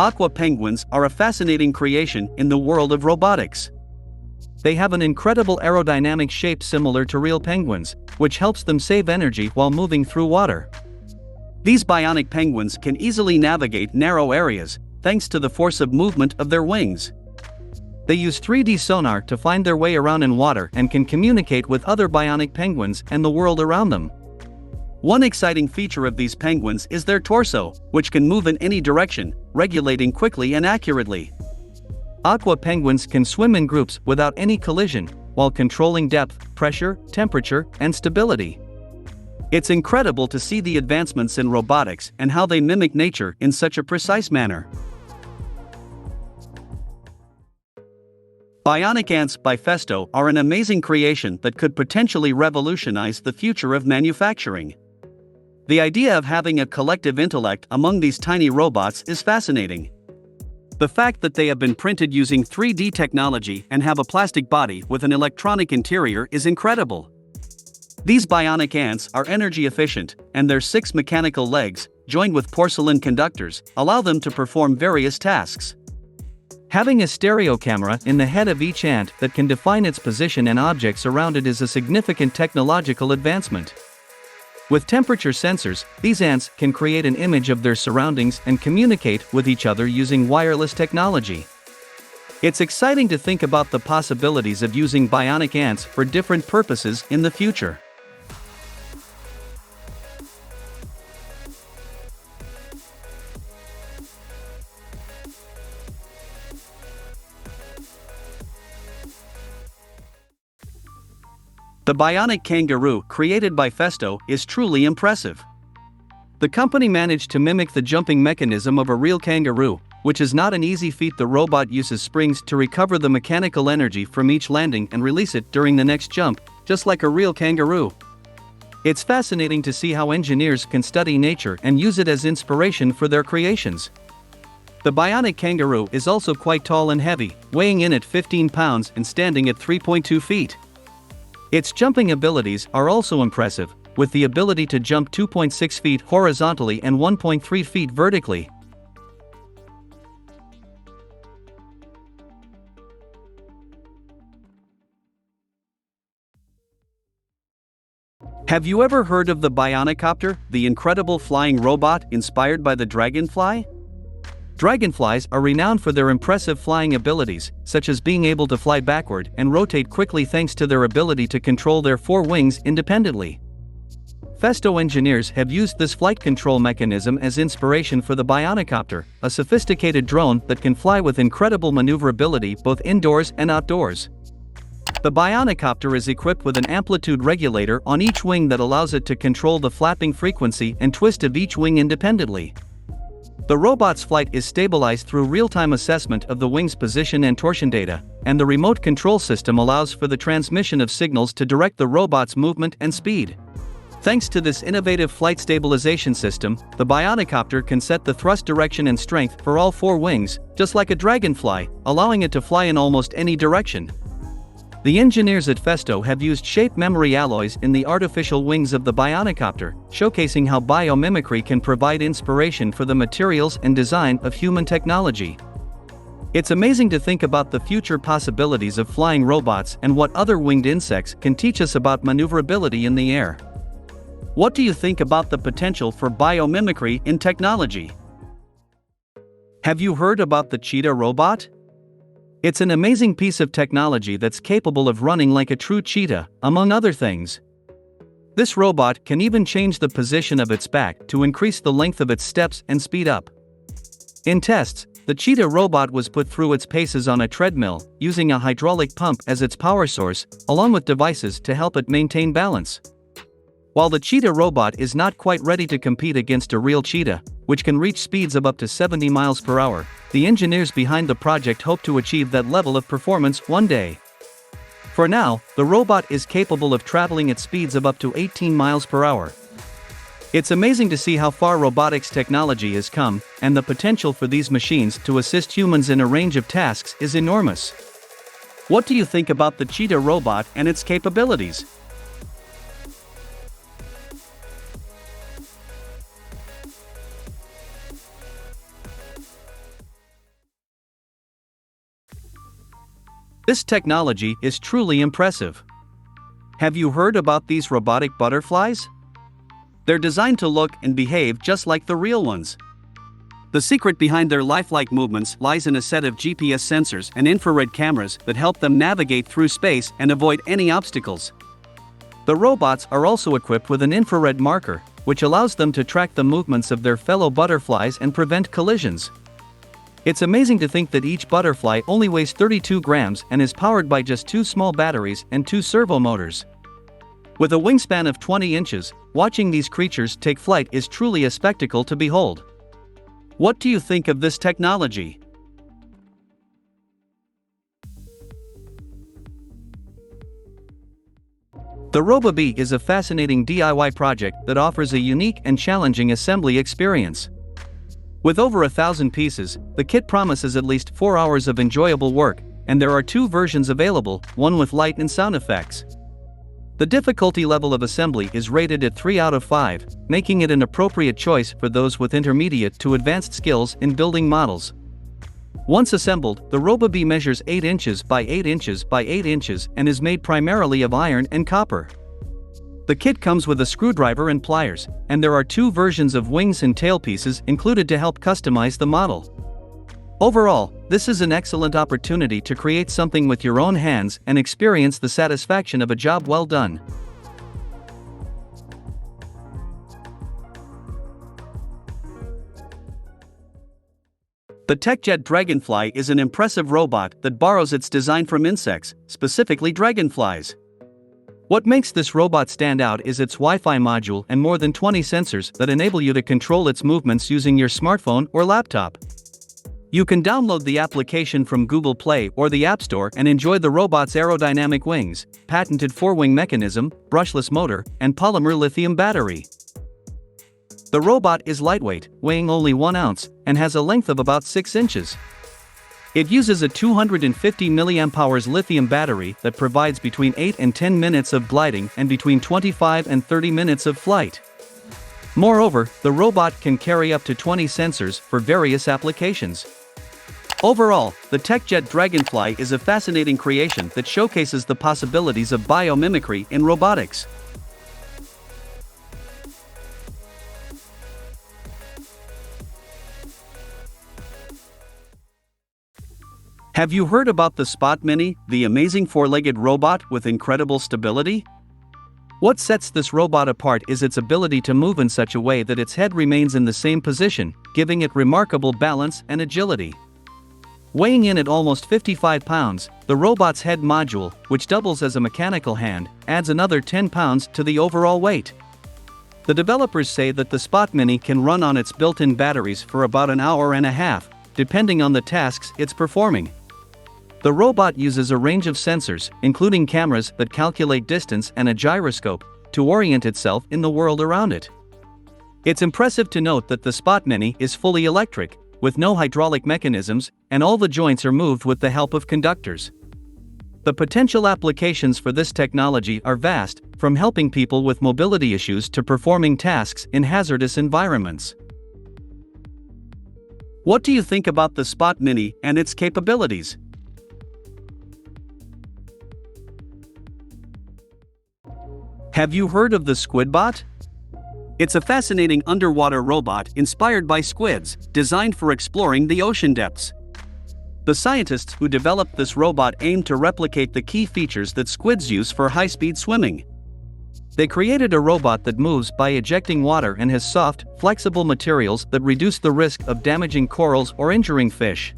AquaPenguins are a fascinating creation in the world of robotics. They have an incredible aerodynamic shape similar to real penguins, which helps them save energy while moving through water. These bionic penguins can easily navigate narrow areas, thanks to the force of movement of their wings. They use 3D sonar to find their way around in water and can communicate with other bionic penguins and the world around them. One exciting feature of these penguins is their torso, which can move in any direction, regulating quickly and accurately. AquaPenguins can swim in groups without any collision, while controlling depth, pressure, temperature, and stability. It's incredible to see the advancements in robotics and how they mimic nature in such a precise manner. Bionic Ants by Festo are an amazing creation that could potentially revolutionize the future of manufacturing. The idea of having a collective intellect among these tiny robots is fascinating. The fact that they have been printed using 3D technology and have a plastic body with an electronic interior is incredible. These bionic ants are energy efficient, and their 6 mechanical legs, joined with porcelain conductors, allow them to perform various tasks. Having a stereo camera in the head of each ant that can define its position and objects around it is a significant technological advancement. With temperature sensors, these ants can create an image of their surroundings and communicate with each other using wireless technology. It's exciting to think about the possibilities of using bionic ants for different purposes in the future. The Bionic Kangaroo, created by Festo, is truly impressive. The company managed to mimic the jumping mechanism of a real kangaroo, which is not an easy feat. The robot uses springs to recover the mechanical energy from each landing and release it during the next jump, just like a real kangaroo. It's fascinating to see how engineers can study nature and use it as inspiration for their creations. The Bionic Kangaroo is also quite tall and heavy, weighing in at 15 pounds and standing at 3.2 feet. Its jumping abilities are also impressive, with the ability to jump 2.6 feet horizontally and 1.3 feet vertically. Have you ever heard of the Bionicopter, the incredible flying robot inspired by the Dragonfly? Dragonflies are renowned for their impressive flying abilities, such as being able to fly backward and rotate quickly thanks to their ability to control their 4 wings independently. Festo engineers have used this flight control mechanism as inspiration for the Bionicopter, a sophisticated drone that can fly with incredible maneuverability both indoors and outdoors. The Bionicopter is equipped with an amplitude regulator on each wing that allows it to control the flapping frequency and twist of each wing independently. The robot's flight is stabilized through real-time assessment of the wing's position and torsion data, and the remote control system allows for the transmission of signals to direct the robot's movement and speed. Thanks to this innovative flight stabilization system, the Bionicopter can set the thrust direction and strength for all 4 wings, just like a dragonfly, allowing it to fly in almost any direction. The engineers at Festo have used shape memory alloys in the artificial wings of the Bionicopter, showcasing how biomimicry can provide inspiration for the materials and design of human technology. It's amazing to think about the future possibilities of flying robots and what other winged insects can teach us about maneuverability in the air. What do you think about the potential for biomimicry in technology? Have you heard about the Cheetah Robot? It's an amazing piece of technology that's capable of running like a true cheetah, among other things. This robot can even change the position of its back to increase the length of its steps and speed up. In tests, the Cheetah Robot was put through its paces on a treadmill, using a hydraulic pump as its power source, along with devices to help it maintain balance. While the Cheetah Robot is not quite ready to compete against a real cheetah, which can reach speeds of up to 70 miles per hour, the engineers behind the project hope to achieve that level of performance one day. For now, the robot is capable of traveling at speeds of up to 18 miles per hour. It's amazing to see how far robotics technology has come, and the potential for these machines to assist humans in a range of tasks is enormous. What do you think about the Cheetah Robot and its capabilities? This technology is truly impressive. Have you heard about these robotic butterflies? They're designed to look and behave just like the real ones. The secret behind their lifelike movements lies in a set of GPS sensors and infrared cameras that help them navigate through space and avoid any obstacles. The robots are also equipped with an infrared marker, which allows them to track the movements of their fellow butterflies and prevent collisions. It's amazing to think that each butterfly only weighs 32 grams and is powered by just 2 small batteries and 2 servo motors. With a wingspan of 20 inches, watching these creatures take flight is truly a spectacle to behold. What do you think of this technology? The Robobee is a fascinating DIY project that offers a unique and challenging assembly experience. With over 1,000 pieces, the kit promises at least 4 hours of enjoyable work, and there are 2 versions available, one with light and sound effects. The difficulty level of assembly is rated at 3 out of 5, making it an appropriate choice for those with intermediate to advanced skills in building models. Once assembled, the Robobee measures 8 inches by 8 inches by 8 inches and is made primarily of iron and copper. The kit comes with a screwdriver and pliers, and there are 2 versions of wings and tail pieces included to help customize the model. Overall, this is an excellent opportunity to create something with your own hands and experience the satisfaction of a job well done. The TechJet Dragonfly is an impressive robot that borrows its design from insects, specifically dragonflies. What makes this robot stand out is its Wi-Fi module and more than 20 sensors that enable you to control its movements using your smartphone or laptop. You can download the application from Google Play or the App Store and enjoy the robot's aerodynamic wings, patented 4-wing mechanism, brushless motor, and polymer lithium battery. The robot is lightweight, weighing only 1 ounce, and has a length of about 6 inches. It uses a 250 mAh lithium battery that provides between 8 and 10 minutes of gliding and between 25 and 30 minutes of flight. Moreover, the robot can carry up to 20 sensors for various applications. Overall, the TechJet Dragonfly is a fascinating creation that showcases the possibilities of biomimicry in robotics. Have you heard about the Spot Mini, the amazing 4-legged robot with incredible stability? What sets this robot apart is its ability to move in such a way that its head remains in the same position, giving it remarkable balance and agility. Weighing in at almost 55 pounds, the robot's head module, which doubles as a mechanical hand, adds another 10 pounds to the overall weight. The developers say that the Spot Mini can run on its built-in batteries for about an hour and a half, depending on the tasks it's performing. The robot uses a range of sensors, including cameras that calculate distance and a gyroscope, to orient itself in the world around it. It's impressive to note that the Spot Mini is fully electric, with no hydraulic mechanisms, and all the joints are moved with the help of conductors. The potential applications for this technology are vast, from helping people with mobility issues to performing tasks in hazardous environments. What do you think about the Spot Mini and its capabilities? Have you heard of the Squidbot? It's a fascinating underwater robot inspired by squids, designed for exploring the ocean depths. The scientists who developed this robot aim to replicate the key features that squids use for high-speed swimming. They created a robot that moves by ejecting water and has soft, flexible materials that reduce the risk of damaging corals or injuring fish.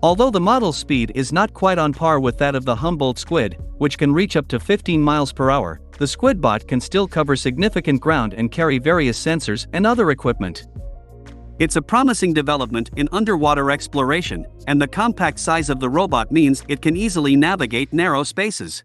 Although the model's speed is not quite on par with that of the Humboldt squid, which can reach up to 15 miles per hour, the Squidbot can still cover significant ground and carry various sensors and other equipment. It's a promising development in underwater exploration, and the compact size of the robot means it can easily navigate narrow spaces.